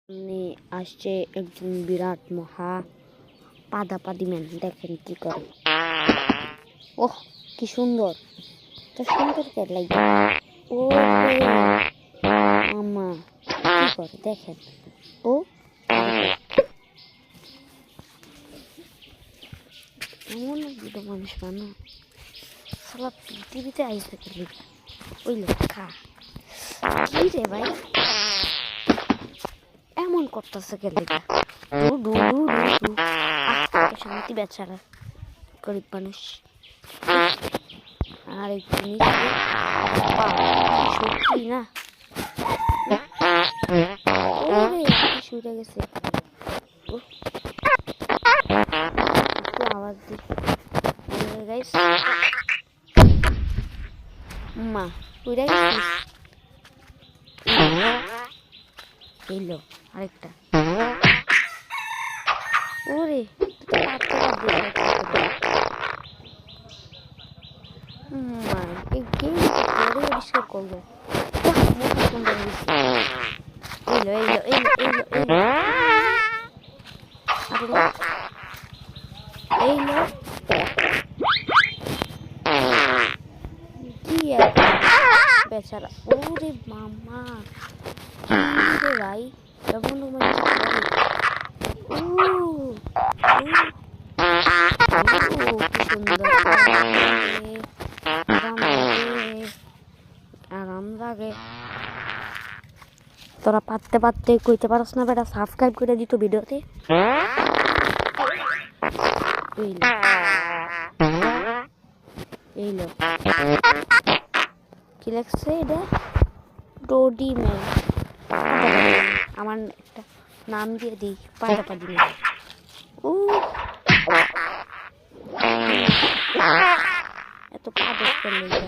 আসছে একজন বিরাট মহা পাদাপাদি ম্যান। দেখেন কি করে। ওহ কি সুন্দর, তো সুন্দর কে লাগে। ও মামা কি করে দেখেন। ও এমন দুটো মানুষ বানো সালা পৃথিবীতে আইসে গেলি ওই লেখা কি রে ভাই এমন করতেছে কে লেখা শান্তি বেচারা গরিব মানুষ। আর একটু সত্যি না শুয়ে গেছে। আওয়াজ দি গাইস মা উড়ে গেছে। এলো আরেকটা। ওরে এই গেম আবিষ্কার করলো। সুন্দর এলো এলো এলো এলো এলো এইলো কি বেচারা। ওরে মামা ভাই কেমন আরাম লাগে। তোরা পারতে পারতে কইতে পারস না বেটা সাবস্ক্রাইব করে দিত ভিডিওতে। এইলো কি লাগছে এটা ডোডি ম্যান। আমার একটা নাম দিয়ে দিই পাদাপাদি ম্যান। এত পাদক করলে